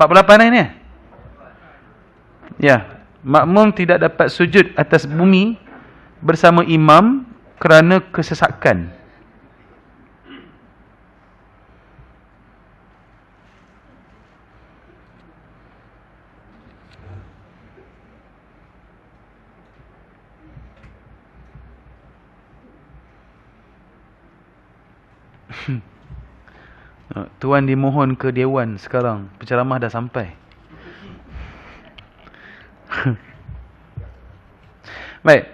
48 ni. Ya, makmum tidak dapat sujud atas bumi bersama imam kerana kesesakan. Tuan dimohon ke Dewan sekarang. Penceramah dah sampai. Baik.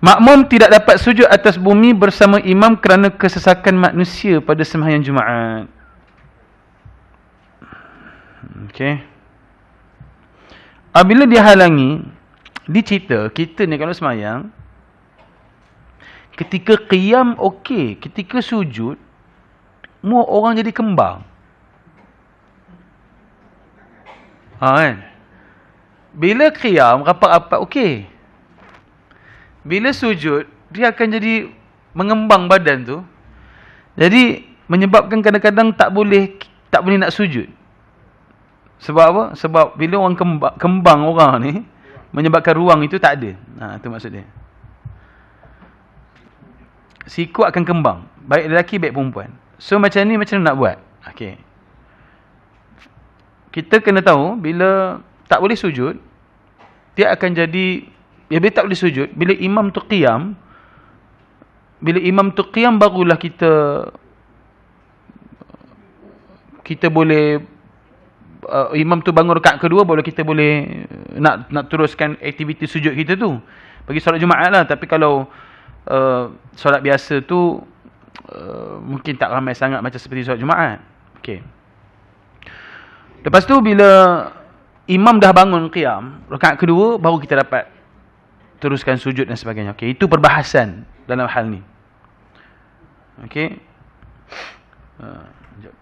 Makmum tidak dapat sujud atas bumi bersama imam kerana kesesakan manusia pada sembahyang Jumaat. Okey. Apabila dihalangi, dicerita kita ni kalau sembahyang, ketika qiyam okey, ketika sujud semua orang jadi kembang. Kan? Bila qiyam rapat-rapat okey. Bila sujud dia akan jadi mengembang badan tu. Jadi menyebabkan kadang-kadang tak boleh nak sujud. Sebab apa? Sebab bila orang kembang orang ni menyebabkan ruang itu tak ada. Itu maksud dia. Siku akan kembang, baik lelaki baik perempuan. So macam ni macam mana nak buat? Okey. Kita kena tahu bila tak boleh sujud, dia akan jadi, bila tak boleh sujud, bila imam tu qiyam, barulah kita boleh imam tu bangun rakaat kedua, barulah kita boleh nak teruskan aktiviti sujud kita tu. Bagi solat Jumaat lah. Tapi kalau solat biasa tu mungkin tak ramai sangat macam seperti solat Jumaat. Okey. Lepas tu bila imam dah bangun qiyam, rakaat kedua baru kita dapat teruskan sujud dan sebagainya. Okey, itu perbahasan dalam hal ni. Okey. Sekejap.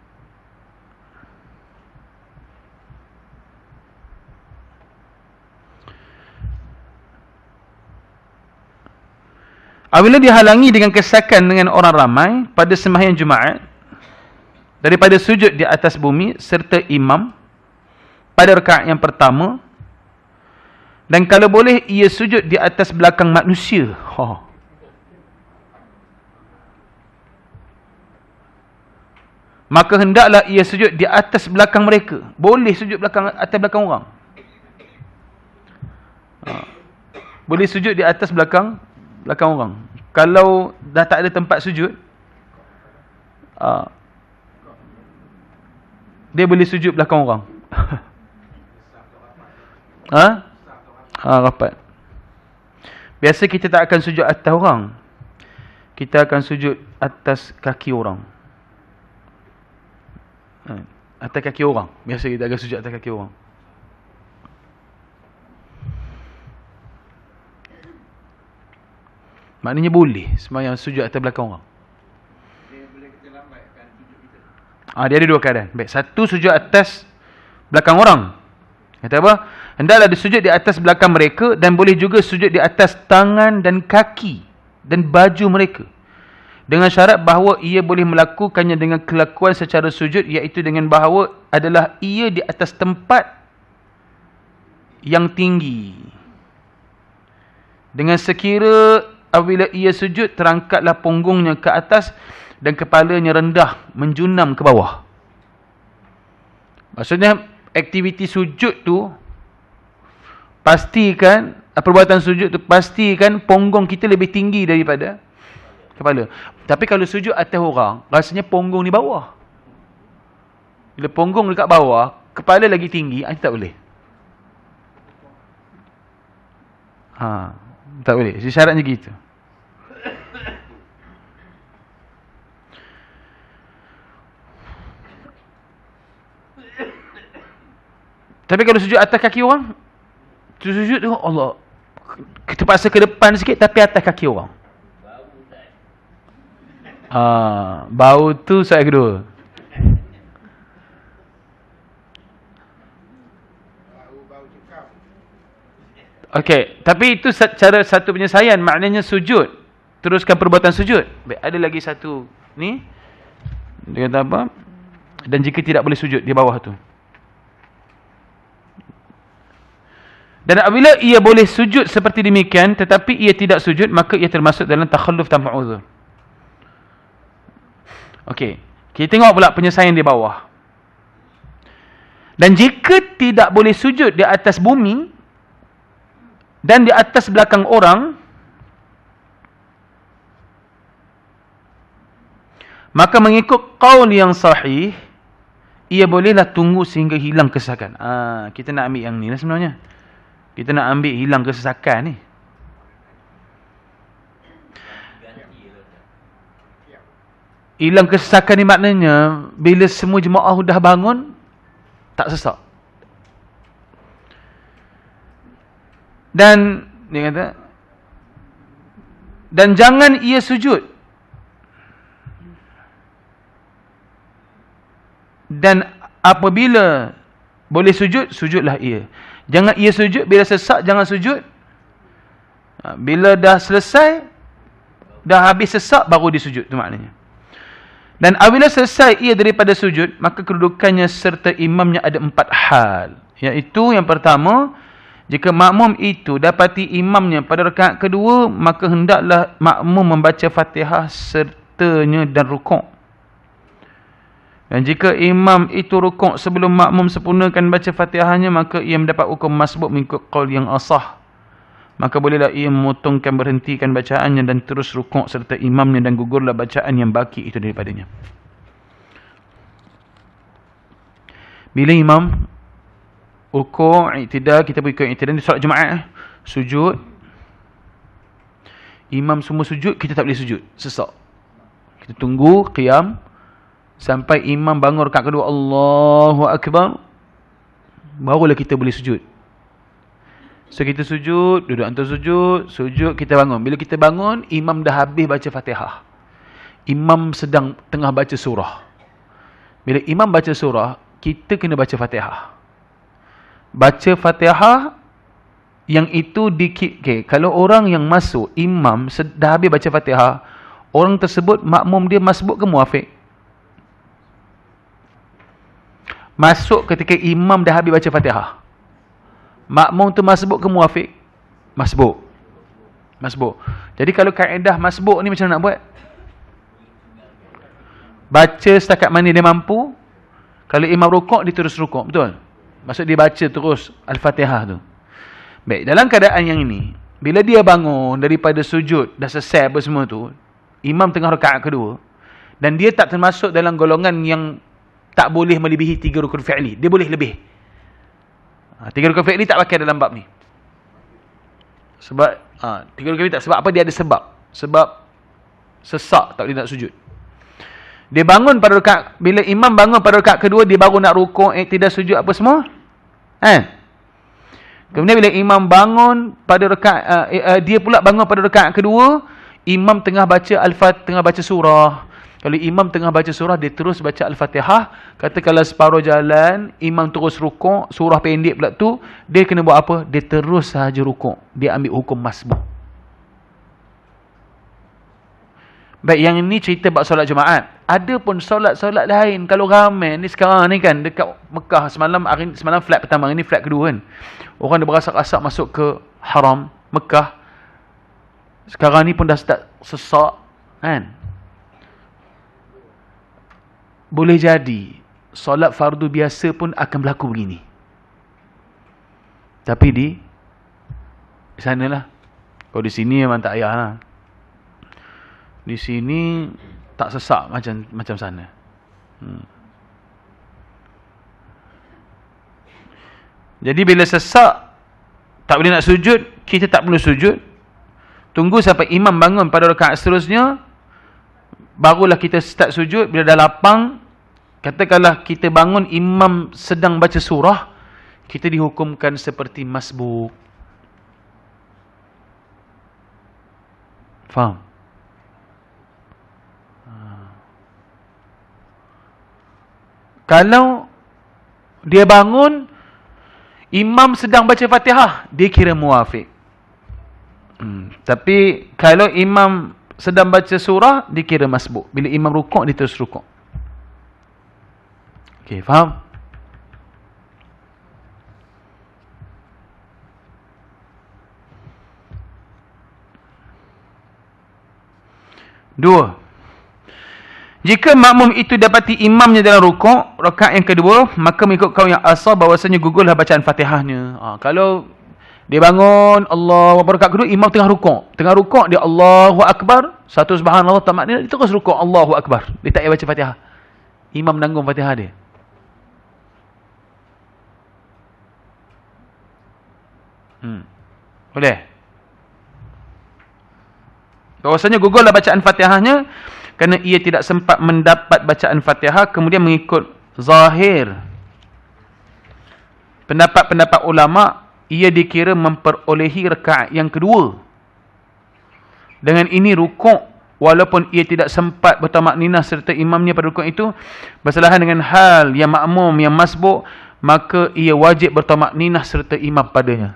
Apabila dihalangi dengan kesesakan dengan orang ramai pada sembahyang Jumaat daripada sujud di atas bumi serta imam pada rakaat yang pertama, dan kalau boleh ia sujud di atas belakang manusia. Maka hendaklah ia sujud di atas belakang mereka. Boleh sujud atas belakang orang. Boleh sujud di atas belakang orang. Kalau dah tak ada tempat sujud, dia boleh sujud belakang orang. Rapat. Biasa kita tak akan sujud atas orang. Kita akan sujud atas kaki orang. Atas kaki orang. Biasa kita akan sujud atas kaki orang. Maknanya boleh sembahyang sujud atas belakang orang. Dia boleh kita lambatkan sujud kita. Dia ada dua keadaan. Baik, satu sujud atas belakang orang. Kata apa? Hendaklah disujud di atas belakang mereka, dan boleh juga sujud di atas tangan dan kaki dan baju mereka. Dengan syarat bahawa ia boleh melakukannya dengan kelakuan secara sujud, iaitu dengan bahawa adalah ia di atas tempat yang tinggi. Dengan sekira apabila ia sujud, terangkatlah punggungnya ke atas dan kepalanya rendah menjunam ke bawah. Maksudnya aktiviti sujud tu pastikan, perbuatan sujud tu pastikan punggung kita lebih tinggi daripada kepala. Tapi kalau sujud atas orang, rasanya punggung di bawah. Bila punggung dekat bawah, kepala lagi tinggi, tak boleh. Tak boleh. Syaratnya gitu. Tapi kalau sujud atas kaki orang, sujud tu Allah, kita paksa ke depan sikit tapi atas kaki orang. Bau tu soal kedua. Okey, tapi itu cara satu penyelesaian, maknanya sujud. Teruskan perbuatan sujud. Baik, ada lagi satu ni. Dia kata apa? Dan jika tidak boleh sujud di bawah tu. Dan apabila ia boleh sujud seperti demikian tetapi ia tidak sujud, maka ia termasuk dalam takhalluf tanpa uzur. Okey, kita tengok pula penyelesaian di bawah. Dan jika tidak boleh sujud di atas bumi dan di atas belakang orang, maka mengikut qaul yang sahih, ia bolehlah tunggu sehingga hilang kesesakan. Kita nak ambil yang ni lah sebenarnya. Kita nak ambil hilang kesesakan ni. Hilang kesesakan ni maknanya bila semua jemaah dah bangun, tak sesak. Dan dia kata, dan jangan ia sujud. Dan apabila boleh sujud, sujudlah ia. Jangan ia sujud, bila sesak jangan sujud. Bila dah selesai, dah habis sesak, baru dia sujud. Itu maknanya. Dan apabila selesai ia daripada sujud, maka kedudukannya serta imamnya ada 4 hal. Iaitu yang pertama, jika makmum itu dapati imamnya pada rakaat kedua, maka hendaklah makmum membaca Fatihah sertanya dan rukuk. Dan jika imam itu rukuk sebelum makmum sempurnakan baca Fatihahnya, maka ia mendapat hukum masbuk mengikut qaul yang asah. Maka bolehlah ia memotongkan, berhentikan bacaannya dan terus rukuk serta imamnya, dan gugurlah bacaan yang baki itu daripadanya. Bila imam rukuk, i'tidal, kita berikut i'tidal di solat Jumaat, sujud. Imam semua sujud, kita tak boleh sujud, sesak. Kita tunggu qiyam sampai imam bangun rakaat kedua, Allahu Akbar, barulah kita boleh sujud. So kita sujud, duduk antara sujud, kita bangun. Bila kita bangun, imam dah habis baca Fatihah. Imam sedang tengah baca surah. Bila imam baca surah, kita kena baca Fatihah. Baca Fatihah yang itu kalau orang yang masuk, imam dah habis baca Fatihah, orang tersebut makmum dia masbuk ke muafiq? Masuk ketika imam dah habis baca Fatihah. Makmum tu masbuk ke muafiq? Masbuk. Masbuk. Jadi kalau kaedah masbuk ni macam mana nak buat? Baca setakat mana dia mampu. Kalau imam rukuk, dia terus rukuk. Betul? Maksud dia baca terus Al-Fatihah tu. Baik, dalam keadaan yang ini, bila dia bangun daripada sujud, dah selesai apa semua tu, imam tengah rakaat kedua, dan dia tak termasuk dalam golongan yang tak boleh melebihi 3 rukun fi'li. Dia boleh lebih. 3 rukun fi'li tak pakai dalam bab ni. Sebab 3 rukun fi'li tak. Sebab apa? Dia ada sebab. Sebab sesak tak boleh nak sujud. Dia bangun pada rakaat, bila imam bangun pada rakaat kedua, dia baru nak rukuk, tidak sujud apa semua. Kemudian bila imam bangun pada rakaat, dia pula bangun pada rakaat kedua, imam tengah baca tengah baca surah. Kalau imam tengah baca surah, dia terus baca Al-Fatihah. Katakanlah separuh jalan, imam terus rukuk, surah pendek pula tu, dia kena buat apa? Dia terus sahaja rukuk. Dia ambil hukum masbuk. Baik, yang ini cerita bab solat Jumaat. Ada pun solat-solat lain. Kalau ramai ni sekarang ni kan, dekat Mekah, semalam flight pertama, ini flight kedua kan. Orang dah berasak-asak masuk ke haram Mekah. Sekarang ni pun dah start sesak kan. Boleh jadi solat fardu biasa pun akan berlaku begini. Tapi di sanalah. Kalau di sini memang tak payahlah. Di sini tak sesak macam sana. Jadi bila sesak, tak boleh nak sujud, kita tak perlu sujud. Tunggu sampai imam bangun pada rakaat seterusnya, barulah kita start sujud. Bila dah lapang, katakanlah kita bangun imam sedang baca surah, kita dihukumkan seperti masbuk. Faham? Kalau dia bangun, imam sedang baca Fatihah, dia kira muafiq. Tapi kalau imam sedang baca surah, dia kira masbuk. Bila imam rukuk, dia terus rukuk. Okey, faham? Dua. Jika makmum itu dapati imamnya dalam rukuk, rakaat yang kedua, maka mengikut kaul yang asal bahwasanya gugurlah bacaan Fatihahnya. Kalau dia bangun, Allahu Akbar, rakaat kedua, imam tengah rukuk. Tengah rukuk, dia Allahu Akbar, satu subhanallah, tamat dia terus rukuk, Allahu Akbar. Dia tak payah baca Fatihah. Imam menanggung Fatihah dia. Boleh? Bahwasanya gugurlah bacaan Fatihahnya kerana ia tidak sempat mendapat bacaan Fatihah, kemudian mengikut zahir pendapat-pendapat ulama, ia dikira memperolehi rakaat yang kedua. Dengan ini rukuk, walaupun ia tidak sempat bertamakninah serta imamnya pada rukuk itu bersalahan dengan hal yang makmum yang masbuk, maka ia wajib bertamakninah serta imam padanya.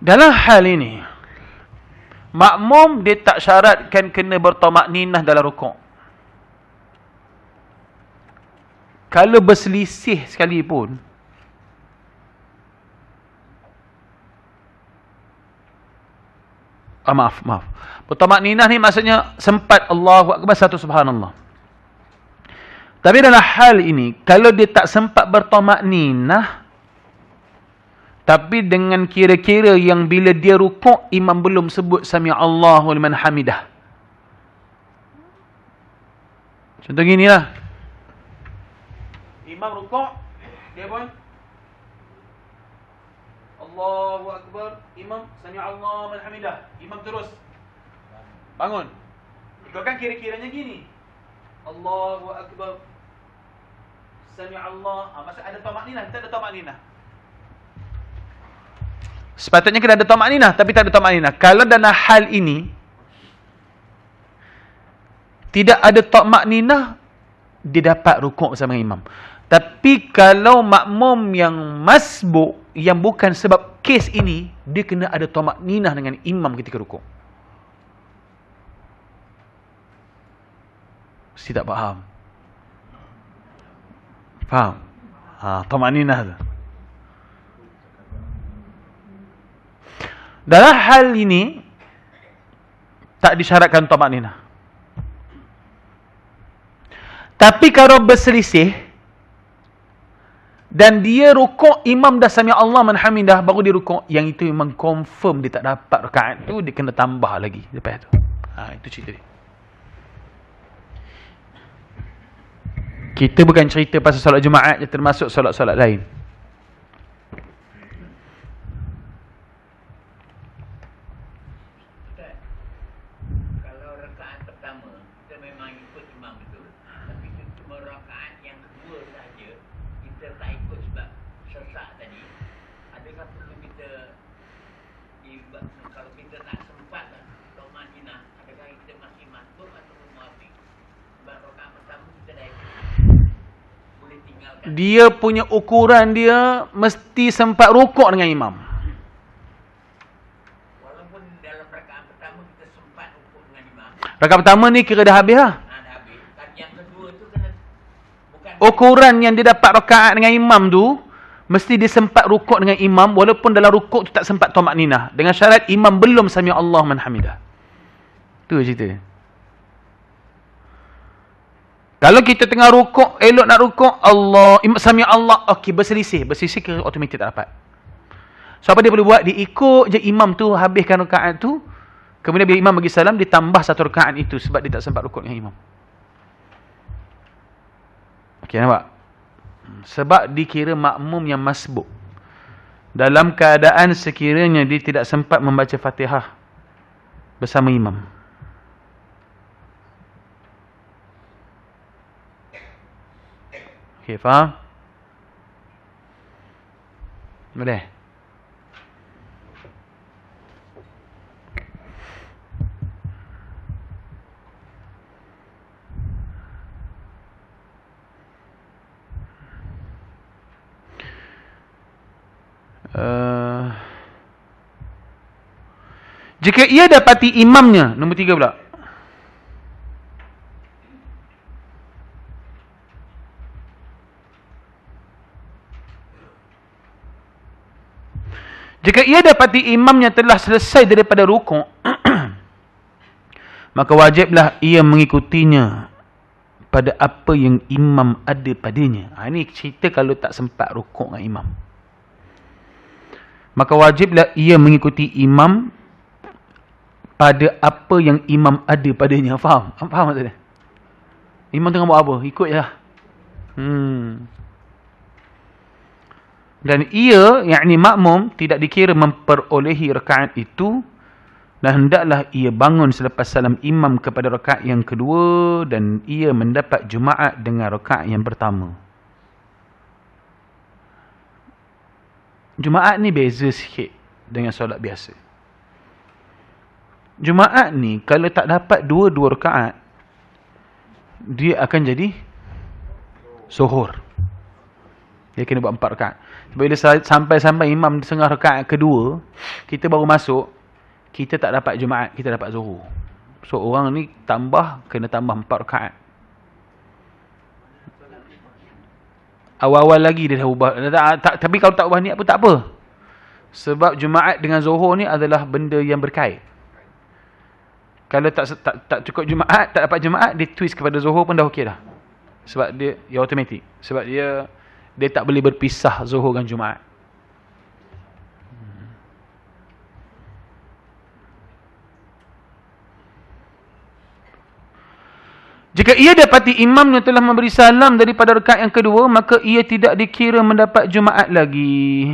Dalam hal ini, makmum dia tak syaratkan kena bertamakninah dalam rukuk. Kalau berselisih sekalipun, maaf. Bertamakninah ni maksudnya sempat Allahu Akbar, satu subhanallah. Tapi dalam hal ini, kalau dia tak sempat bertamakninah, tapi dengan kira-kira yang bila dia rukuk, imam belum sebut Sami'allahu liman hamidah. Contoh gini lah. Imam rukuk, dia pun Allahu Akbar, imam Sami'allahu liman hamidah. Imam terus bangun. Itu kan kira-kiranya gini. Allahu Akbar, Sami'allah. Maksud ada tamakninah, kita ada tamakninah. Sepatutnya kena ada tamakninah, tapi tak ada tamakninah. Kalau dalam hal ini tidak ada tamakninah, dia dapat rukuk bersama imam. Tapi kalau makmum yang masbuk, yang bukan sebab kes ini, dia kena ada tamakninah dengan imam ketika rukuk. Mesti tak faham? Faham? Tamakninah tu. Dalam hal ini tak disyaratkan tamakninah. Tapi kalau berselisih dan dia rukuk, imam dah sami Allah man hamidah baru dia rukuk, yang itu memang confirm dia tak dapat rakaat tu, dia kena tambah lagi lepas tu. Itu cerita dia. Kita bukan cerita pasal solat Jumaat je, termasuk solat-solat lain. Dia punya ukuran dia mesti sempat rukuk dengan imam. Walaupun dalam rakaat pertama kita sempat rukuk dengan imam. Rakaat pertama ni kira dah habis lah. Dah habis. Yang kedua tu kena bukan ukuran yang dia dapat rakaat dengan imam tu mesti dia sempat rukuk dengan imam, walaupun dalam rukuk tu tak sempat tamakninah, dengan syarat imam belum sami Allah man hamidah. Tu cerita dia. Kalau kita tengah rukuk, elok nak rukuk, Allah, sami Allah, okey, berselisih ke automatik tak dapat. So apa dia boleh buat? Dia ikut je imam tu habiskan rakaat tu, kemudian bila imam bagi salam, dia tambah satu rakaat itu sebab dia tak sempat rukuk dengan imam. Okey, nampak? Sebab dikira makmum yang masbuk. Dalam keadaan sekiranya dia tidak sempat membaca Fatihah bersama imam. Okey, faham? Boleh? Jika ia dapati imamnya, nombor 3 pula. Jika ia dapati imamnya telah selesai daripada rukuk, maka wajiblah ia mengikutinya pada apa yang imam ada padanya. Ini cerita kalau tak sempat rukuk dengan imam. Maka wajiblah ia mengikuti imam pada apa yang imam ada padanya. Faham? Faham maksudnya? Imam tengah buat apa? Ikut je lah. Dan ia, yakni makmum, tidak dikira memperolehi rakaat itu, dan hendaklah ia bangun selepas salam imam kepada rakaat yang kedua, dan ia mendapat Jumaat dengan rakaat yang pertama. Jumaat ni beza sikit dengan solat biasa. Jumaat ni kalau tak dapat dua-dua rakaat, dia akan jadi zuhur. Dia kena buat 4 rakaat. Bila sampai imam di tengah rakaat kedua, kita baru masuk, kita tak dapat Jumaat, kita dapat zuhur. So orang ni kena tambah 4 rakaat. Awal-awal lagi dia dah ubah. Tapi kalau tak ubah niat pun tak apa. Sebab Jumaat dengan zuhur ni adalah benda yang berkait. Kalau tak cukup Jumaat, tak dapat Jumaat, dia twist kepada zuhur pun dah okey dah. Sebab dia automatik. Sebab dia tak boleh berpisah zuhur dan Jumaat. Jika ia dapati imamnya telah memberi salam daripada rakaat yang kedua, maka ia tidak dikira mendapat Jumaat lagi.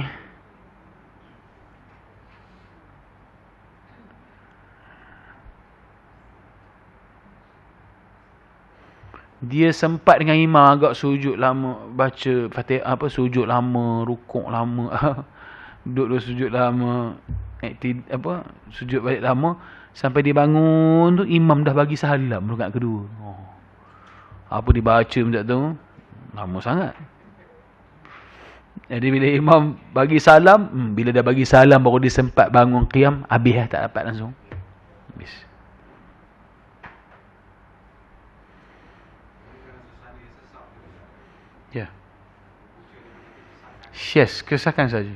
Dia sempat dengan imam agak sujud lama, baca Fatihah sujud lama, rukuk lama, duduk sujud lama, sujud balik lama, sampai dia bangun tu imam dah bagi salam rakaat kedua. Apa dia baca macam tu? Lama sangat. Jadi bila imam bagi salam, bila dah bagi salam baru dia sempat bangun qiyam, habis dah, tak dapat langsung. Habis. Ya. Yes, kesakan saja.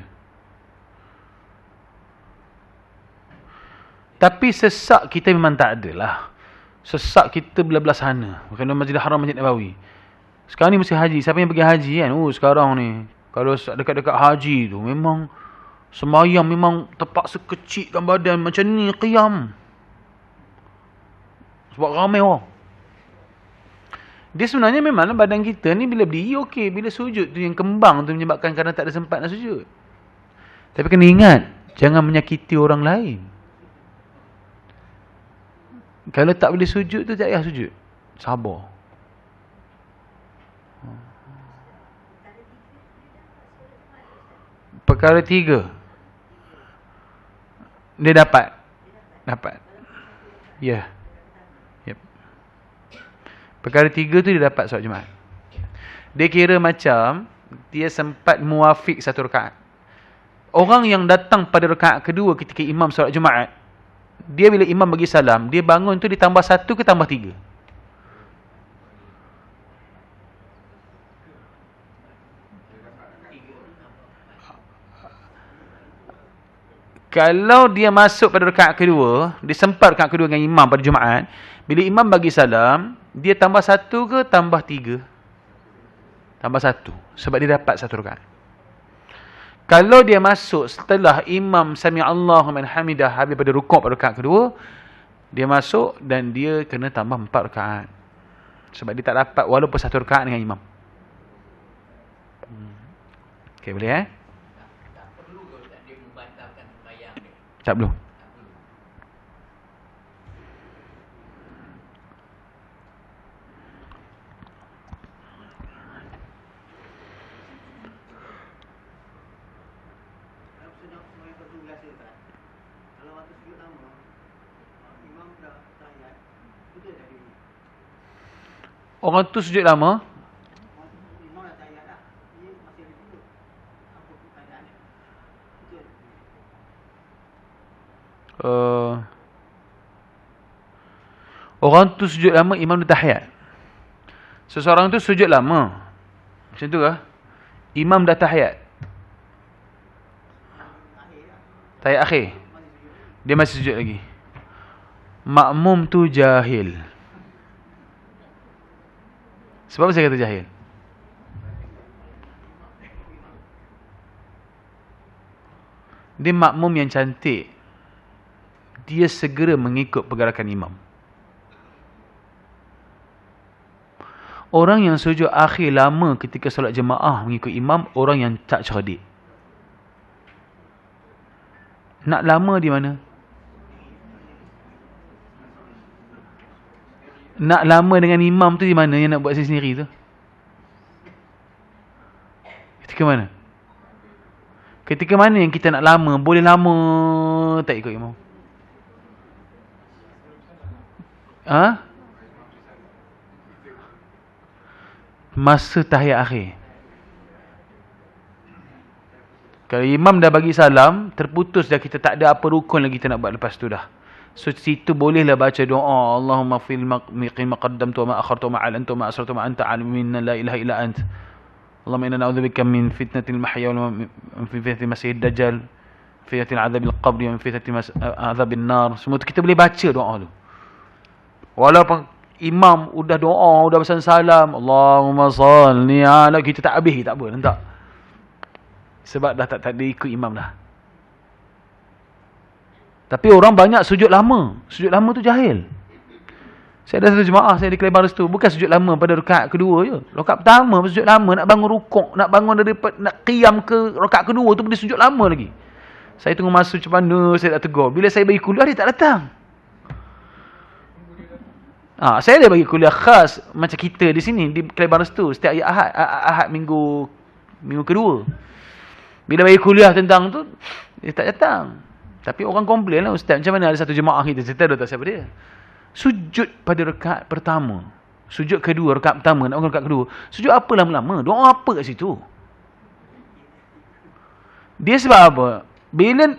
Tapi sesak kita memang tak ada lah. Sesak kita belah-belah sana. Bukan Masjidil Haram, Masjid Nabawi. Sekarang ni mesti haji. Siapa yang pergi haji kan? Sekarang ni. Kalau dekat-dekat haji tu, memang sembahyang memang terpaksa kecilkan badan. Macam ni, qiyam. Sebab ramai orang. Dia sebenarnya memang badan kita ni bila berdiri okey. Bila sujud tu yang kembang tu menyebabkan kadang tak ada sempat nak sujud. Tapi kena ingat, jangan menyakiti orang lain. Kalau tak boleh sujud tu, tak payah sujud. Sabar. Perkara 3. Dia dapat. Ya. Yep. Perkara 3 tu dia dapat solat Jumaat. Dia kira macam dia sempat muafiq 1 rakaat. Orang yang datang pada rakaat kedua ketika imam solat Jumaat, dia bila imam bagi salam, dia bangun tu ditambah 1 ke tambah 3? Kalau dia masuk pada rakaat kedua, dia sempat rakaat kedua dengan imam pada Jumaat, bila imam bagi salam, dia tambah 1 ke tambah 3? Tambah 1. Sebab dia dapat 1 rakaat. Kalau dia masuk setelah imam sami'allahu liman hamidah habis pada rukuk pada rakaat kedua, dia masuk dan dia kena tambah 4 rakaat. Sebab dia tak dapat walaupun 1 rakaat dengan imam. Okey, boleh Tak perlu ke tak dia membatalkan sembahyang dia? Tak perlu. Orang tu sujud lama. Orang tu sujud lama, imam dah tahiyat. Seseorang tu sujud lama. Macam tu kah? Imam dah tahiyat. Tahiyat akhir. Dia masih sujud lagi. Makmum tu jahil. Sebab apa saya kata jahil? Dia makmum yang cantik. Dia segera mengikut pergerakan imam. Orang yang sujud akhir lama ketika solat jemaah mengikut imam, orang yang tak cerdik. Nak lama di mana? Nak lama dengan imam tu di mana yang nak buat sendiri tu? Ketika mana? Ketika mana yang kita nak lama? Boleh lama tak ikut imam? Ha? Masa tahiyat akhir. Kalau imam dah bagi salam, terputus dah, kita tak ada apa rukun lagi kita nak buat lepas tu dah. So situ bolehlah baca doa, Allahumma fil maqim qaddamtu wa ma akhartu wa ma alantu wa ma asrartu wa ma anta alim minna la ilaha illa ant. Allahumma inna na'udzubika min fitnatil mahya wa min fitnatil masiihid dajjal, fitnatil adzabil qabri wa min fitnatil adzabin nar. Semua tu kita boleh baca doa tu. Walaupun imam udah doa, udah pesan salam, Allahumma salli ala, kita tak habis, tak apa, tak. Sebab dah tak ada ikut imam dah. Tapi orang banyak sujud lama. Sujud lama tu jahil. Saya ada satu jemaah, saya di Kelebar tu, bukan sujud lama pada rakaat kedua je. Rakaat pertama sujud lama, nak bangun rukuk, nak bangun daripada, nak qiyam ke rakaat kedua tu dia sujud lama lagi. Saya tunggu masa macam mana, saya tak tegur. Bila saya bagi kuliah, dia tak datang. Saya dah bagi kuliah khas macam kita di sini di Kelebar tu setiap Ahad minggu kedua. Bila bagi kuliah tentang tu, dia tak datang. Tapi orang komplain lah, ustaz, macam mana ada satu jemaah kita, saya tahu tak siapa dia. Sujud pada rakaat pertama, sujud kedua, rakaat pertama, nak bangun rakaat kedua. Sujud apa lama-lama? Doa apa kat situ? Dia sebab apa? Bila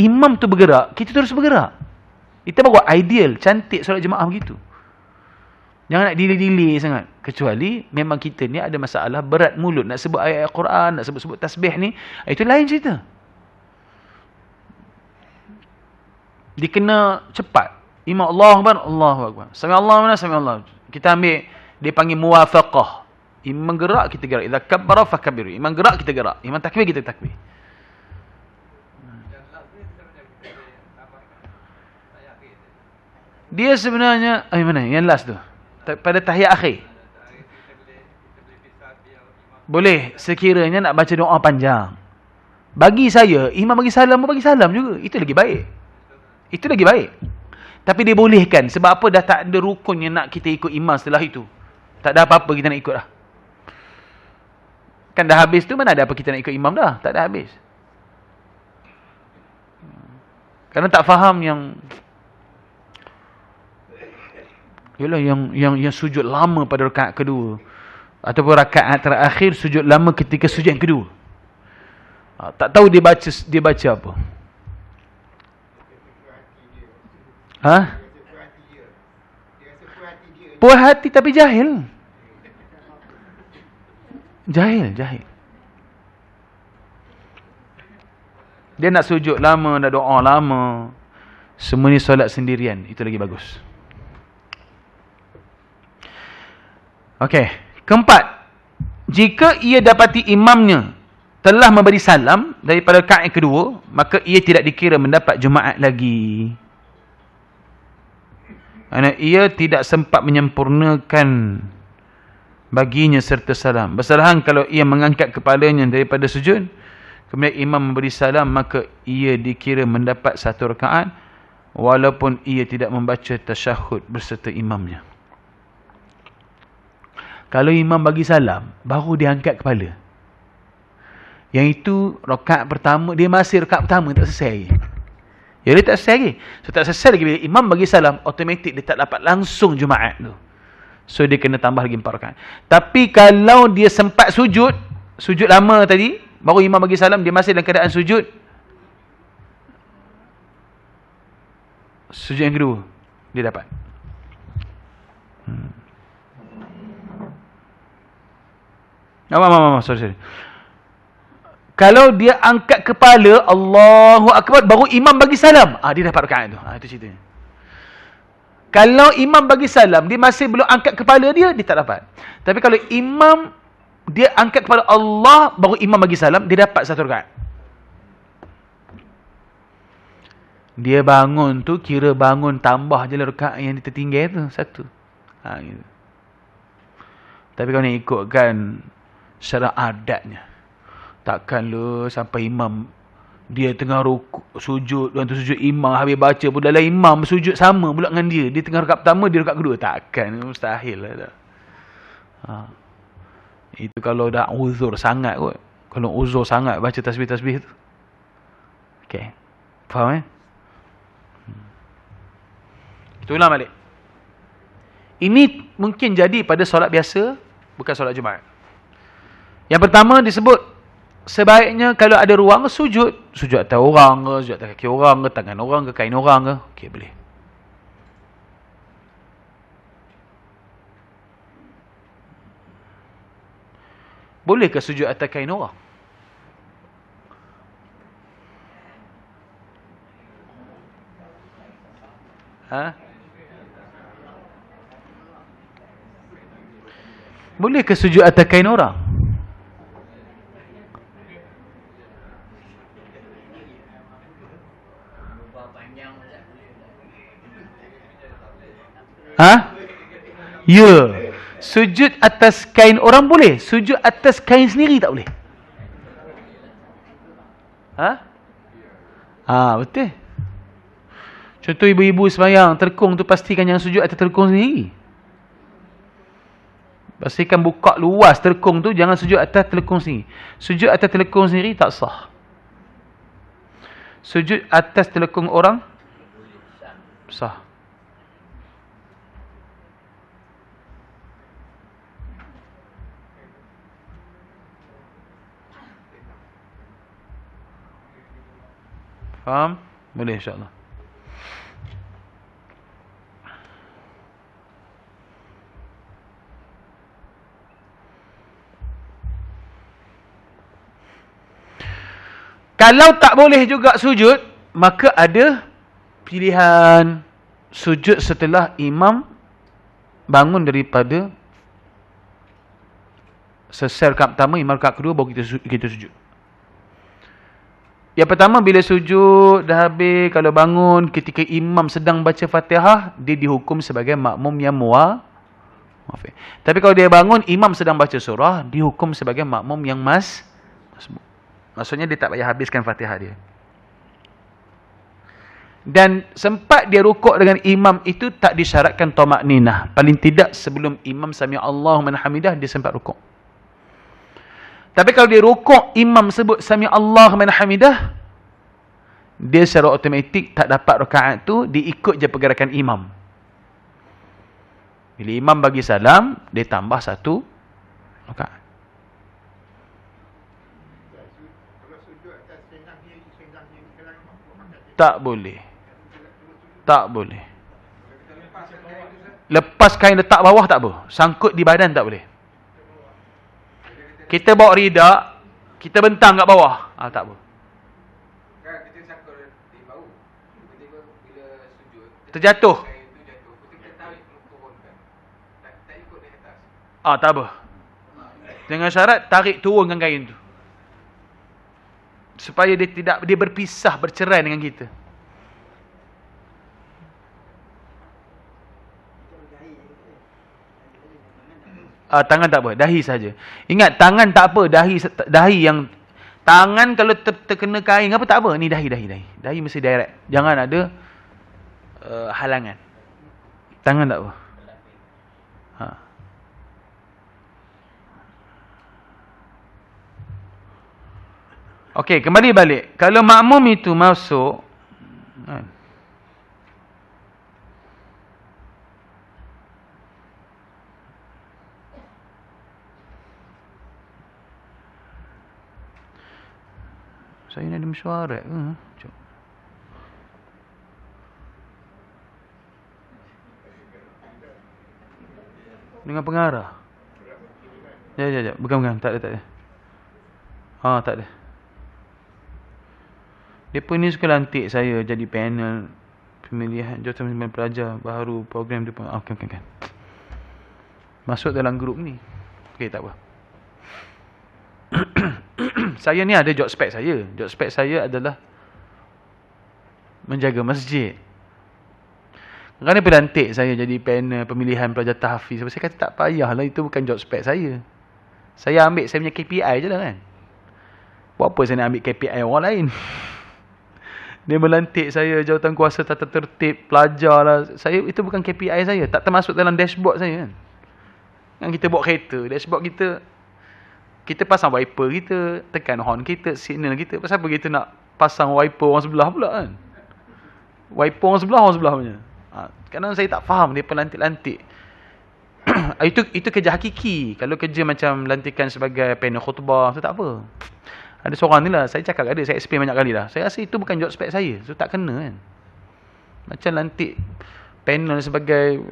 imam tu bergerak, kita terus bergerak. Itu baru ideal, cantik solat jemaah begitu. Jangan nak delay-delay sangat. Kecuali memang kita ni ada masalah berat mulut. Nak sebut ayat Quran, nak sebut tasbih ni, itu lain cerita. Dia kena cepat. Imam Allahu Akbar, Allahu Akbar. Sami Allahu liman, sami Allah. Kita ambil, dia panggil muwafaqah. Imam gerak, kita gerak. Idza kabbara fakabbiru. Imam gerak, kita gerak. Imam takbir, kita takbir. Dia sebenarnya, mana? Yang last tu. Pada tahiyat akhir. Boleh, sekiranya nak baca doa panjang. Bagi saya, imam bagi salam juga. Itu lagi baik. Itu lagi baik. Tapi dia bolehkan. Sebab apa? Dah tak ada rukun yang nak kita ikut imam setelah itu. Tak ada apa-apa kita nak ikut dah. Kan dah habis tu, mana ada apa kita nak ikut imam dah. Tak ada habis. Kerana tak faham yang ialah yang sujud lama pada rakaat kedua ataupun rakaat terakhir, sujud lama ketika sujud yang kedua. Tak tahu dia baca apa. Puas hati tapi jahil. Jahil. Dia nak sujud lama, nak doa lama. Semua ni solat sendirian, itu lagi bagus. Okey, keempat, jika ia dapati imamnya telah memberi salam daripada rakaat yang kedua, maka ia tidak dikira mendapat Jumaat lagi. Kerana ia tidak sempat menyempurnakan baginya serta salam. Bersalahan kalau ia mengangkat kepalanya daripada sujud, kemudian imam memberi salam, maka ia dikira mendapat satu rakaat walaupun ia tidak membaca tasyahud berserta imamnya. Kalau imam bagi salam, baru dia angkat kepala. Yang itu, rakaat pertama, dia masih rakaat pertama, tak selesai lagi. Ya, dia tak selesai lagi. So, tak selesai lagi. Bila imam bagi salam, automatik dia tak dapat langsung Jumaat tu. So, dia kena tambah lagi 4 rakaat. Tapi, kalau dia sempat sujud lama tadi, baru imam bagi salam, dia masih dalam keadaan sujud yang kedua, dia dapat. Sorry. Kalau dia angkat kepala, Allahu Akbar, baru imam bagi salam, dia dapat rakaat tu. Itu ceritanya. Kalau imam bagi salam, dia masih belum angkat kepala dia tak dapat. Tapi kalau imam, dia angkat kepala Allah, baru imam bagi salam, dia dapat satu rakaat. Dia bangun tu, kira bangun tambah je lah rakaat yang dia tertinggal tu, satu. Gitu. Tapi kalau nak ikutkan secara adatnya, takkan lu sampai imam dia tengah rukuk, sujud, tu sujud, imam habis baca pun dalam imam sujud sama pula dengan dia. Dia tengah rakaat pertama, dia rakaat kedua. Takkan, mustahil lah. Itu kalau dah uzur sangat kot. Kalau uzur sangat baca tasbih-tasbih tu. Okay. Faham Kita ulang balik. Ini mungkin jadi pada solat biasa, bukan solat Jumaat. Yang pertama disebut, sebaiknya kalau ada ruang sujud. Sujud atas orang ke, sujud atas kaki orang ke, tangan orang ke, kain orang ke. Okey, boleh. Boleh ke sujud atas kain orang? Boleh ke sujud atas kain orang? Ya. Sujud atas kain orang boleh. Sujud atas kain sendiri tak boleh. Betul. Contoh ibu-ibu sembahyang terkung tu, pastikan jangan sujud atas terkung sendiri. Pastikan buka luas terkung tu, jangan sujud atas telekung sendiri. Sujud atas telekung sendiri tak sah. Sujud atas telekung orang sah. Faham? Boleh insya-Allah. Kalau tak boleh juga sujud, maka ada pilihan sujud setelah imam bangun daripada selesai rakaat pertama, imam rakaat kedua, baru kita sujud. Yang pertama, bila sujud dah habis, kalau bangun ketika imam sedang baca Fatihah, dia dihukum sebagai makmum yang muafif. Tapi kalau dia bangun imam sedang baca surah, dihukum sebagai makmum yang masbuk. Maksudnya dia tak payah habiskan Fatihah dia. Dan sempat dia rukuk dengan imam itu tak disyaratkan tamakninah. Paling tidak sebelum imam sami Allahu liman hamidah, dia sempat rukuk. Tapi kalau dia rukuk, imam sebut sami Allahu liman hamidah, dia secara automatik tak dapat rakaat tu, dia ikut je pergerakan imam. Bila imam bagi salam, dia tambah satu rakaat. Tak boleh. Tak boleh. Lepas kain letak bawah tak apa. Sangkut di badan tak boleh. Kita bawa ridak, kita bentang kat bawah, tak apa. Kita sangkut di bau. Tiba-tiba bila sujud, terjatuh. Kain tu jatuh. Kita tarik turunkan. Tak ikut dari atas. Tak apa. Dengan syarat tarik turunkan kain tu. Supaya dia berpisah, bercerai dengan kita. Tangan tak apa, dahi saja. Ingat, tangan tak apa, dahi yang tangan kalau terkena kain apa tak apa. Ni dahi. Dahi mesti direct. Jangan ada halangan. Tangan tak apa. Okey, kembali balik. Kalau makmum itu masuk, saya nak ada mesyuarat ke? Jom. Dengan pengarah. Ya. Bukan. Tak ada. Tak ada. Depa ni suka lantik saya jadi panel pemilihan jawatan pimpinan pelajar baharu program depa. Okey. Masuk dalam grup ni. Okey, tak apa. Saya ni ada job spec saya. Job spec saya adalah menjaga masjid. Kerana dia lantik saya jadi panel pemilihan pelajar tahfiz. Saya kata tak payahlah, itu bukan job spec saya. Saya ambil saya punya KPI je lah kan. Buat apa saya nak ambil KPI orang lain? Dia melantik saya jawatan kuasa tata tertib pelajar lah. Saya, itu bukan KPI saya. Tak termasuk dalam dashboard saya kan. Kan kita bawa kereta, dashboard kita pasang wiper kita, tekan horn kita, signal kita. Pasal apa kita nak pasang wiper orang sebelah pula kan? Wiper orang sebelah punya. Kadang saya tak faham dia pelantik-lantik. Itu kerja hakiki. Kalau kerja macam lantikan sebagai panel khutbah, tu tak apa. Ada seorang ni lah, saya cakap ada, saya explain banyak kali dah. Saya rasa itu bukan job spec saya. So tak kena kan. Macam lantik panel sebagai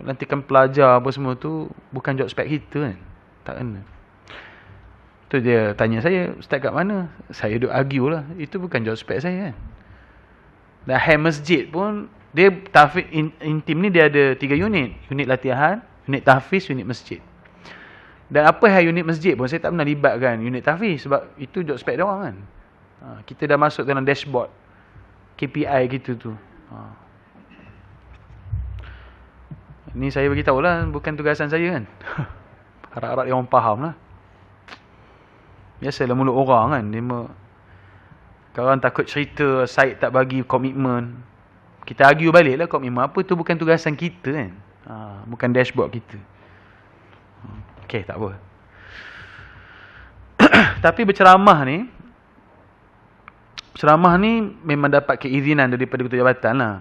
lantikan pelajar apa semua tu bukan job spec kita kan. Tak kena. Tu dia tanya saya, ustaz kat mana? Saya duk argue lah. Itu bukan job spec saya kan. Dan hand masjid pun dia tahfiz intim ni dia ada 3 unit. Unit latihan, unit tahfiz, unit masjid. Dan apa hal unit masjid pun saya tak pernah libatkan unit tahfiz sebab itu job spec dia orang kan. Kita dah masuk dalam dashboard KPI kita tu. Ni saya bagi tahulah bukan tugasan saya kan. Harap-harap dia orang faham lah. Biasalah mulut orang kan. Kawan takut cerita Syed tak bagi komitmen. Kita argue balik lah komitmen apa tu bukan tugasan kita kan. Bukan dashboard kita. Okey, tak apa. Tapi berceramah ni memang dapat keizinan daripada ketua jabatan lah.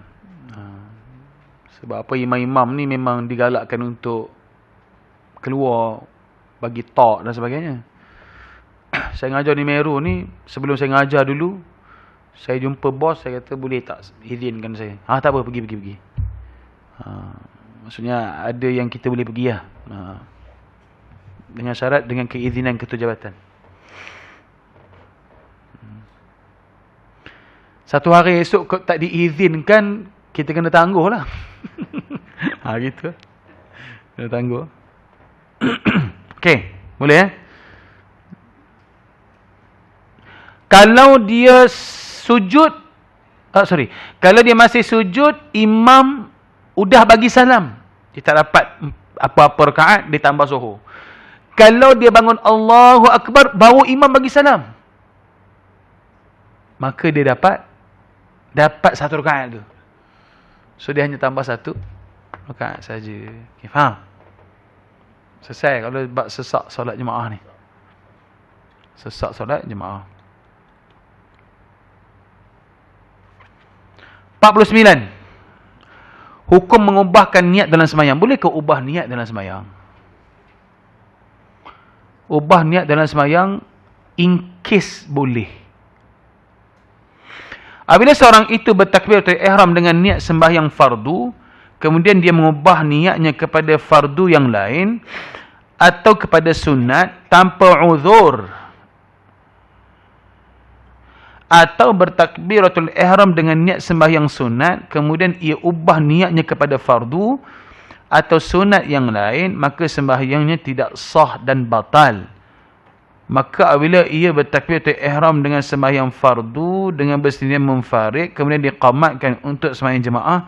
Sebab apa imam-imam ni memang digalakkan untuk keluar bagi talk dan sebagainya. Saya ngajar di Meru ni, sebelum saya ngajar dulu, saya jumpa bos, saya kata boleh tak izinkan saya. Tak apa, pergi. Maksudnya ada yang kita boleh pergi lah. Dengan syarat dengan keizinan ketua jabatan. Satu hari esok kau tak diizinkan, kita kena tangguh lah. Gitu. Kena tangguh. Okey, boleh Kalau dia sujud, kalau dia masih sujud, imam udah bagi salam. Dia tak dapat apa-apa rakaat, dia tambah zuhur. Kalau dia bangun Allahu Akbar, baru imam bagi salam, maka dia dapat 1 rakaat tu. So dia hanya tambah 1 rakaat saja. Okay, faham? Selesai kalau bab sesak solat jemaah ni. Sesak solat jemaah. 49. Hukum mengubahkan niat dalam sembahyang. Boleh ke ubah niat dalam sembahyang? Ubah niat dalam sembahyang in case boleh. Apabila seorang itu bertakbiratul ihram dengan niat sembahyang fardu, kemudian dia mengubah niatnya kepada fardu yang lain atau kepada sunat tanpa uzur, atau bertakbiratul ihram dengan niat sembahyang sunat, kemudian ia ubah niatnya kepada fardu atau sunat yang lain, maka sembahyangnya tidak sah dan batal. Maka apabila ia bertakbiratul ihram dengan sembahyang fardu dengan bersedia munfarid, kemudian diqamatkan untuk sembahyang jemaah,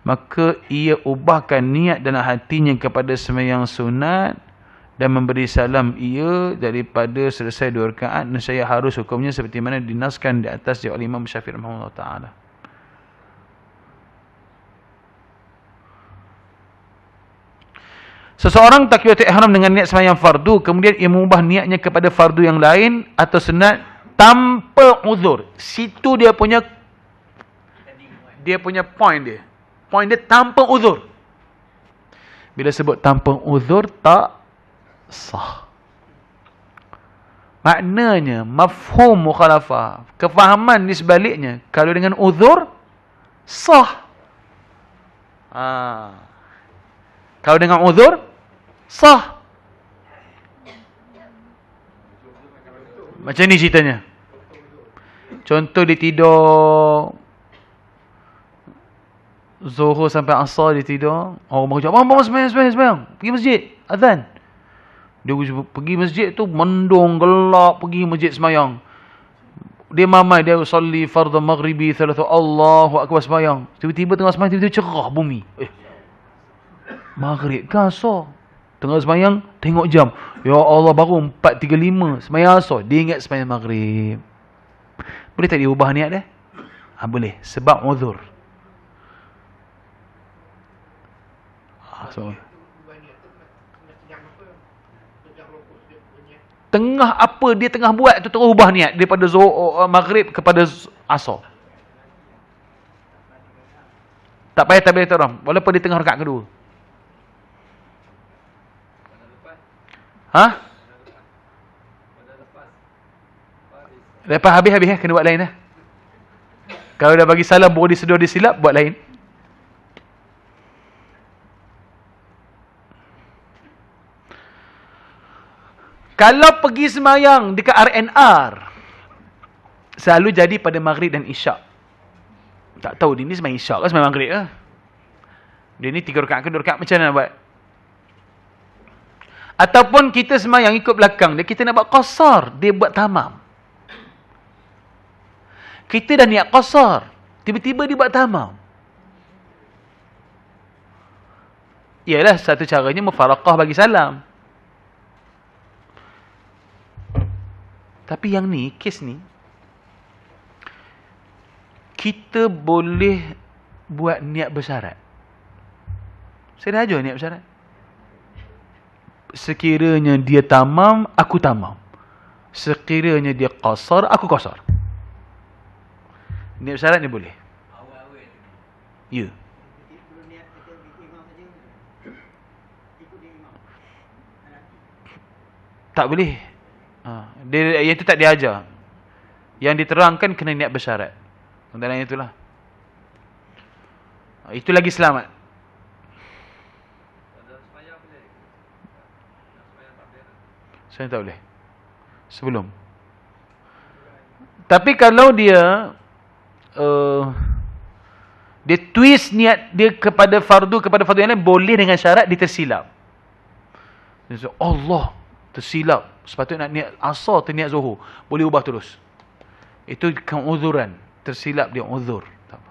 maka ia ubahkan niat dalam hatinya kepada sembahyang sunat dan memberi salam ia daripada selesai 2 rakaat. Nescaya harus hukumnya seperti mana dinaskan di atas oleh Imam Syafi'i rahimahullah taala. Seseorang takbiratul ihram dengan niat sembahyang fardu, kemudian ia mengubah niatnya kepada fardu yang lain atau sunat tanpa uzur. Situ dia punya point dia. Point dia tanpa uzur. Bila sebut tanpa uzur, tak sah. Maknanya mafhum mukhalafah, kefahaman di sebaliknya, kalau dengan uzur sah. Kalau dengan uzur, sah. Macam ni ceritanya. Contoh dia tidur Zuhur sampai Asar, dia tidur. Orang baru cakap, "Abang, sembahyang. Pergi masjid, azan." Dia pergi masjid tu, mendung, gelap, pergi masjid sembahyang. Dia mamai, dia usalli fardhu maghribi thalatha, Allahu akbar, sembahyang. Tiba-tiba tengah sembahyang, tiba-tiba cerah bumi. Maghrib ke Asar? Tengah sembahyang, tengok jam. Ya Allah, baru 4.35. Sembahyang Asar. Dia ingat sembahyang maghrib. Boleh tak dia ubah niat dia? Boleh. Sebab uzur. So. Tengah apa dia tengah buat tu terus ubah niat daripada maghrib kepada Asar. Tak payah tabligh orang, walaupun dia tengah rakaat kedua. Lepas habis kena buat lain . Kalau dah bagi salam baru disedar dia silap, buat lain. Kalau pergi semayang dekat RNR, selalu jadi pada maghrib dan isyak. Tak tahu dia ni semayang isyak ke semayang maghrib ke. Dia ni 3 rakaat ke 2 rakaat, macam mana nak buat? Ataupun kita semayang ikut belakang dia, kita nak buat qasar, dia buat tamam. Kita dah niat qasar, tiba-tiba dia buat tamam. Ialah satu caranya mufaraqah bagi salam. Tapi yang ni, kes ni, kita boleh buat niat bersyarat. Saya dah ajar niat bersyarat. Sekiranya dia tamam, aku tamam. Sekiranya dia qasar, aku qasar. Niat bersyarat ni boleh. Ya. Tak boleh. Dia, yang itu tak diajar. Yang diterangkan kena niat bersyarat. Dalam itulah. Itu lagi selamat. Saya tak boleh. Sebelum. Tapi kalau dia dia twist niat dia kepada fardu yang lain, boleh dengan syarat dia tersilap. Dia kata, Allah, tersilap. Sepatutnya nak niat Asar, terniat Zuhur. Boleh ubah terus. Itu keuzuran. Tersilap dia uzur. Tak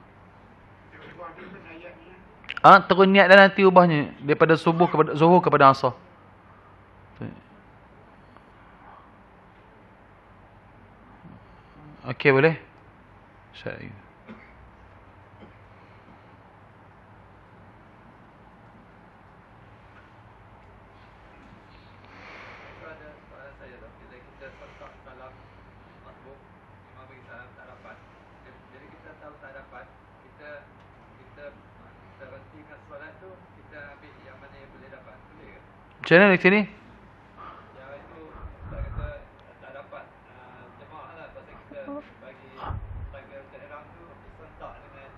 apa. Terus niat dan nanti ubahnya. Daripada subuh kepada Zuhur kepada Asar. Okey, boleh? Saya. Macam mana di sini? Yang itu tak kata tak dapat jemaah lah, pasal kita bagi takbir ihram tu serentak dengan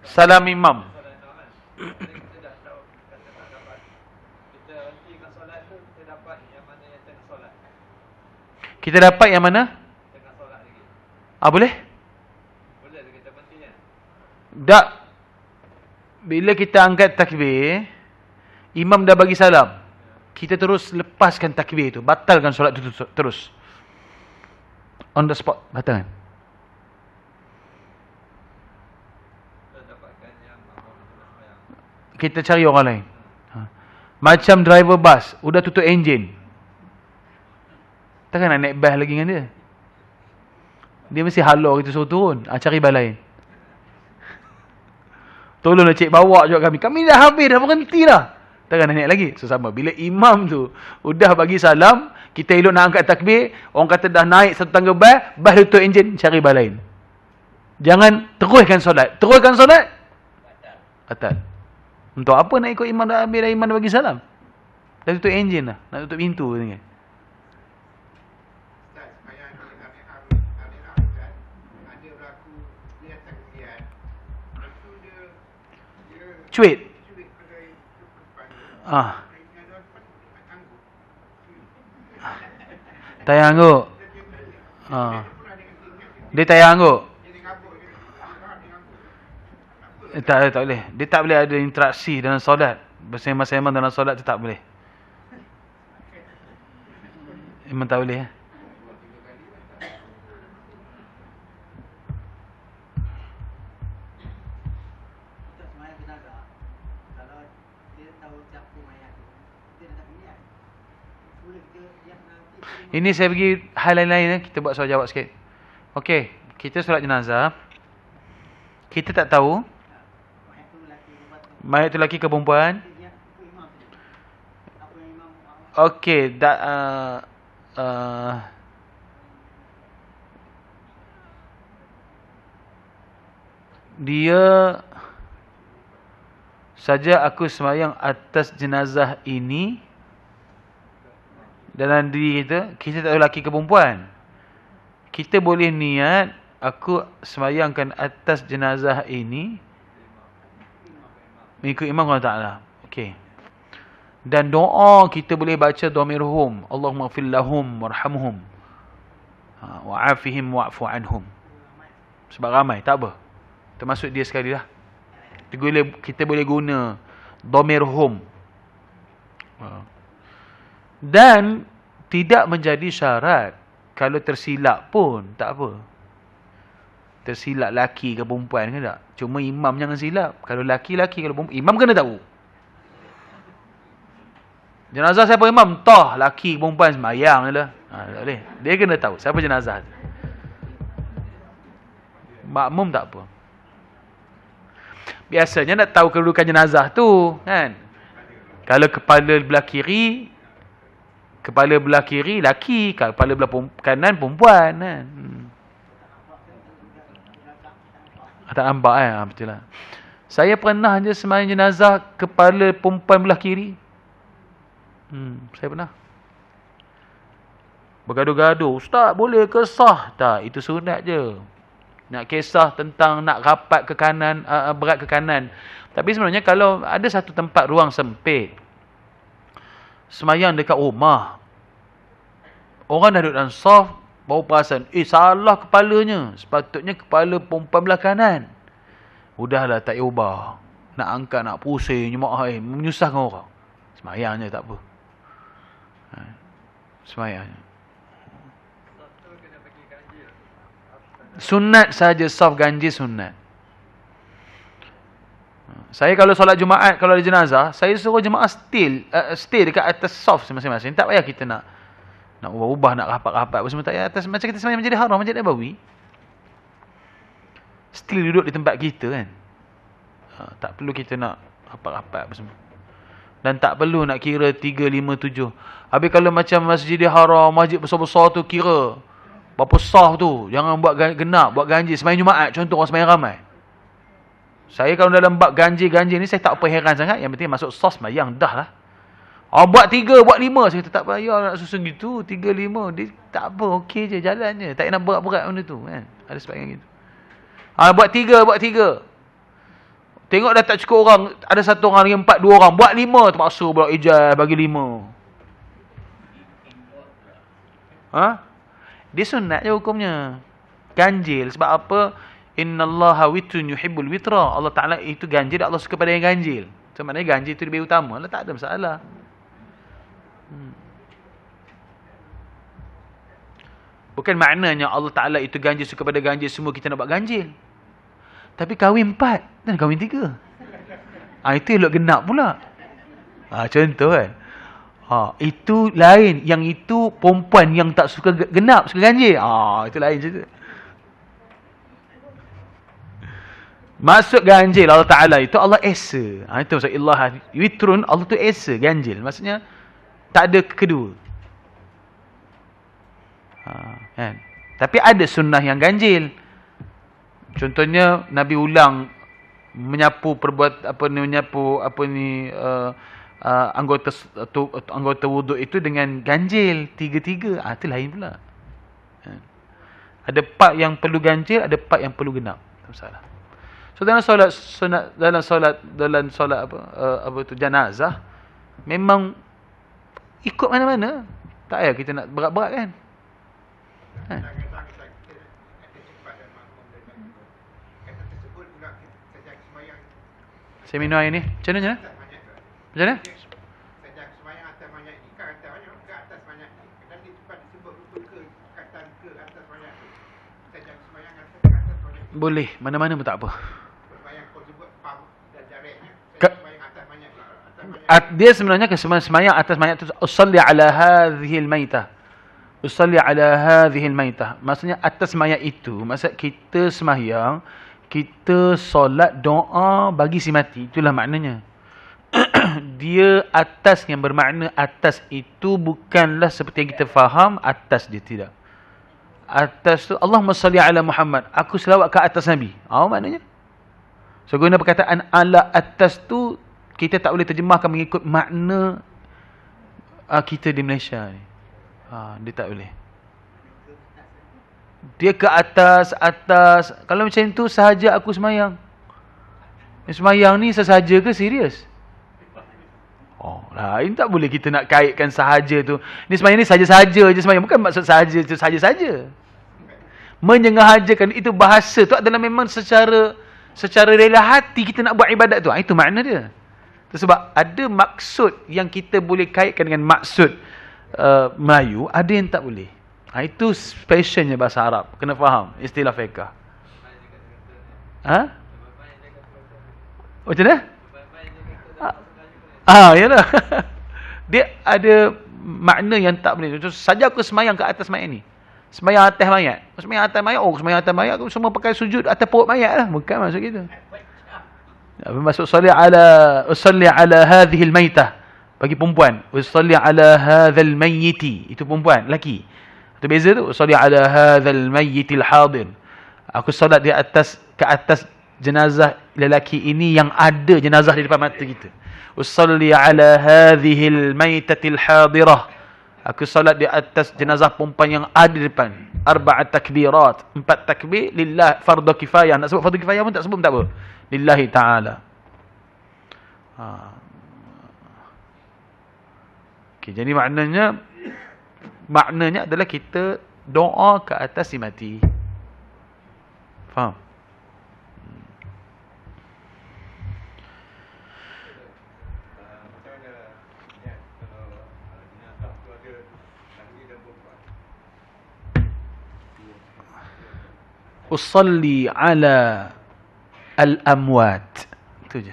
Salam imam. Jadi kita dah tahu kata tak dapat. Kita hentikan solat tu, kita dapat yang mana yang tengah solat. Kita dapat yang mana? Tengah solat lagi. Boleh? Boleh tu kita berhenti kan? Tak. Bila kita angkat takbir, imam dah bagi salam, kita terus lepaskan takbir itu, batalkan solat itu terus. On the spot, batalkan. Kita cari orang lain. Macam driver bas, udah tutup enjin, takkan nak naik bas lagi dengan dia. Dia mesti halau kita suruh turun. Cari bas lain. Tolonglah cik, bawa juga kami. Kami dah habis, dah berhenti dah. Takkan nak naik lagi. Sama. Bila imam tu udah bagi salam, kita elok nak angkat takbir, orang kata dah naik satu tangga bas tutup enjin, cari bas lain. Jangan teruskan solat. Teruskan solat, batal. Untuk apa nak ikut imam dah habis, dah imam dah bagi salam? Dah tutup enjin dah. Nak tutup pintu ni. Cuit. Ah. Tayang angguk. Dia tayang angguk. Tak boleh. Dia tak boleh ada interaksi dalam solat. Bersembang-sembang dalam solat tu tak boleh. Memang tak boleh. Ini saya bagi hal lain-lain. Kita buat soal jawab sikit. Okey. Kita solat jenazah. Kita tak tahu mayat tu lelaki ke perempuan. Okey. Dia saja aku sembahyang atas jenazah ini. Dalam diri kita tak tahu lelaki ke perempuan. Kita boleh niat, aku sembahyangkan atas jenazah ini mengikut imam Allah Ta'ala. Okey. Dan doa kita boleh baca dhamirhum, Allahumma ighfir lahum warhamhum wa'afihim wa'fu anhum. Sebab ramai, tak apa. Termasuk dia sekali lah. Kita boleh guna dhamirhum. Dan tidak menjadi syarat. Kalau tersilap pun tak apa. Tersilap laki ke perempuan ke tak. Cuma imam jangan silap. Kalau laki-laki, kalau perempuan, imam kena tahu. Jenazah siapa imam? Toh laki perempuan sembahyang je lah. Tak boleh. Dia kena tahu siapa jenazah tu. Makmum tak apa. Biasanya nak tahu kedudukan jenazah tu kan. Kalau kepala belah kiri laki, kepala belah kanan perempuan kan. Tak nampak betul lah. Saya pernah je sembahyang jenazah kepala perempuan belah kiri. Saya pernah. Bergaduh-gaduh, ustaz boleh ke sah? Tak, itu sunat je. Nak kisah tentang nak rapat ke kanan, berat ke kanan. Tapi sebenarnya kalau ada satu tempat ruang sempit, sembahyang dekat rumah, orang dah duduk dalam saf, baru perasan, salah kepalanya. Sepatutnya kepala perempuan belah kanan. Udahlah, tak payah ubah. Nak angkat, nak pusing, menyusahkan orang. Sembahyang je, tak apa. Sembahyang je. Sunat saja, saf ganjil sunat. Saya kalau solat Jumaat, kalau ada jenazah, saya suruh jemaah stay dekat atas saf masing-masing. Tak payah kita nak ubah-ubah, nak rapat-rapat apa semua. Tak payah atas, macam kita sembahyang Masjidil Haram, Masjid Nabawi. Still duduk di tempat kita kan. Tak perlu kita nak rapat-rapat apa semua. Dan tak perlu nak kira 3, 5, 7. Habis kalau macam Masjidil Haram, masjid besar-besar tu, kira berapa saf tu. Jangan buat genap, buat ganjil. Sembahyang Jumaat, contoh orang sembahyang ramai. Saya kalau dalam bab ganjil ni, saya tak apa heran sangat. Yang penting masuk saf sembahyang, dah lah. Buat 3, buat 5. Saya kata tak payah nak susun gitu. 3, 5. Dia tak apa, okey je, jalan je. Tak nak berat-berat benda tu kan. Ada sebagainya gitu. Buat 3. Tengok dah tak cukup orang. Ada satu orang lagi 4, 2 orang. Buat 5. Terpaksa pula ijaz bagi 5. Dia sunat je hukumnya. Ganjil. Sebab apa? Innallaha witrun yuhibbul witra. Allah Ta'ala itu ganjil. Allah suka pada yang ganjil. So maknanya ganjil itu lebih utama. Allah tak ada masalah. Bukan maknanya Allah Ta'ala itu ganjil, suka pada ganjil, semua kita nak buat ganjil. Tapi kahwin 4 dan kahwin 3. Itu elok genap pula. Contoh kan. Itu lain. Yang itu perempuan yang tak suka genap, suka ganjil. Itu lain cerita. Maksud ganjil Allah Ta'ala itu Allah esa. Itu maksud Allah witrun, Allah tu esa ganjil. Maksudnya tak ada kedua. Kan? Tapi ada sunnah yang ganjil. Contohnya Nabi ulang menyapu anggota wuduk itu dengan ganjil 3-3. Itu lain pula. Ada part yang perlu ganjil, ada part yang perlu genap. Tak masalah. So dalam solat sunat, dalam solat janazah, Memang ikut mana-mana. Tak payah kita nak berat-berat kan. Ha. Saya minum air ni. Macam mana? Macam mana? Boleh. Mana-mana pun tak apa. Dia sebenarnya kesemayang atas mayat tu. Usalli ala hadhil maitah. Usalli ala hadhil maitah. Maksudnya atas mayat itu. Maksud kita semayang. Kita solat doa bagi si mati. Itulah maknanya. Dia atas yang bermakna atas itu bukanlah seperti yang kita faham. Atas dia tidak. Atas tu Allahumma salli ala Muhammad. Aku selawat ke atas Nabi. Maknanya. So guna perkataan ala atas tu. Kita tak boleh terjemahkan mengikut makna kita di Malaysia ni. Dia tak boleh. Dia ke atas. Kalau macam tu sahaja aku semayang. Semayang ni sesaja ke serius? Ini tak boleh kita nak kaitkan sahaja tu. Ni semayang ni sahaja-sahaja je semayang. Bukan maksud sahaja tu sahaja-sahaja. Menyengahajakan itu bahasa tu adalah memang secara rela hati kita nak buat ibadat tu. Itu makna dia. Sebab ada maksud yang kita boleh kaitkan dengan maksud Melayu, ada yang tak boleh. Itu specialnya bahasa Arab. Kena faham istilah fiqh. Macam mana? Yalah. Dia ada makna yang tak boleh. Saja aku semayang ke atas mayat ni. Semayang atas mayat. Semayang atas mayat aku semua pakai sujud atas perut mayat lah. Bukan maksud kita. Maksud usalli ala hadhil maitah bagi perempuan, usalli ala hadzal mayyiti itu perempuan, lelaki. Itu beza tu. Usalli ala hadzal mayyitil hadir. Aku solat di atas ke atas jenazah lelaki ini yang ada jenazah di depan mata kita. Usalli ala hadhil maitatil hadirah. Aku solat di atas jenazah perempuan yang ada di depan. 4 takbirat. 4 takbir lillah fardu kifayah. Nak sebut fardu kifayah pun tak sebut tak apa. Lillahi ta'ala. Okay, jadi maknanya adalah kita doa ke atas si mati. Faham? Usalli ala al-amwat. Itu je.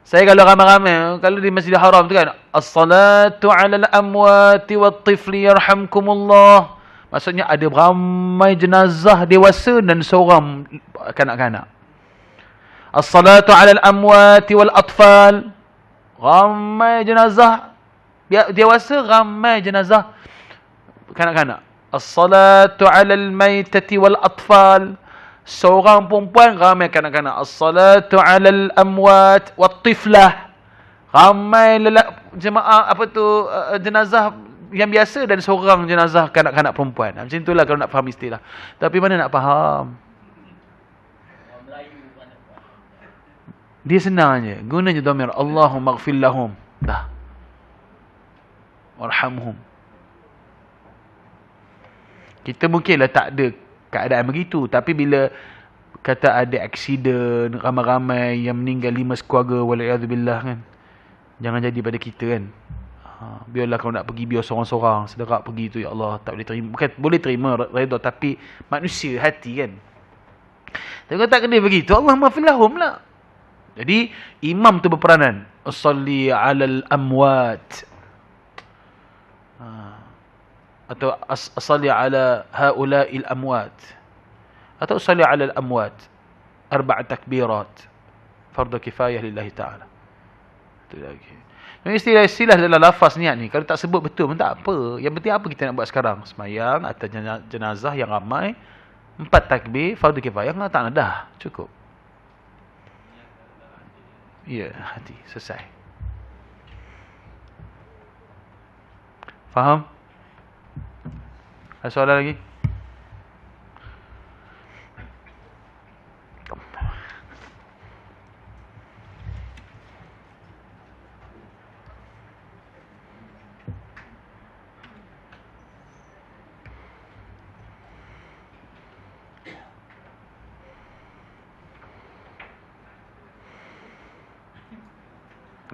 Saya kalau ramai-ramai, kalau di Masjidil Haram tu kan, as-salatu 'ala al-amwati wat-tifli yarhamkumullah. Maksudnya ada ramai jenazah dewasa dan seorang kanak-kanak. As-salatu 'ala al-amwati wal-atfal. Ramai jenazah dewasa, ramai jenazah kanak-kanak. As-salatu 'ala al-maitati wal-atfal. Seorang perempuan, ramai kanak-kanak. As-salatu 'alal amwat wat-tiflah. Ramai jemaah jenazah yang biasa dan seorang jenazah kanak-kanak perempuan. Macam itulah kalau nak faham istilah. Tapi mana nak faham? Dia senang je. Guna je dhamir Allahumma ighfir lahum. Dah. Warhamhum. Kita mungkinlah tak ada keadaan begitu, tapi bila kata ada aksiden, ramai-ramai yang meninggal 5 sekeluarga, wala'iyadzubillah kan, jangan jadi pada kita kan. Biarlah kalau nak pergi, biar seorang-seorang sederak pergi tu, ya Allah, tak boleh terima. Bukan boleh terima redha, tapi manusia hati kan. Tapi kalau tak kena begitu, Allah maafilahum lah. Jadi imam tu berperanan. Usalli 'alal amwat. Atau usalli ala haula'il amwat. Atau usalli ala al-amwat. 4 takbirat. Fardu kifayah lillahi ta'ala. Itu lagi. Istilah-istilah dalam lafaz niat ni, kalau tak sebut betul pun tak apa. Yang penting apa kita nak buat sekarang? Semayang atas jenazah yang ramai. 4 takbir, fardu kifayah. Tak nak dah. Cukup. Ya, hati. Selesai. Faham? Ada soalan lagi?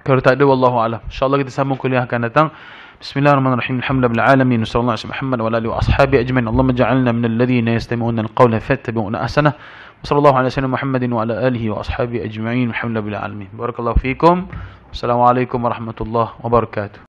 Kalau tak ada, wallahu a'lam. InsyaAllah kita sambung kuliah akan datang. Bismillahirrahmanirrahim. Alhamdulillah alamin. Wassallallahu ala Muhammad wa ala alihi wa ashabihi ajma'in. Allahumma ja'alna minal ladzina yastami'una al-qawla fayattabi'una ahsanah. Wassallallahu ala sayyidina Muhammadin wa ala alihi wa ashabihi ajma'in. Alhamdulillah alamin. Barakallahu fiikum. Assalamualaikum warahmatullahi wabarakatuh.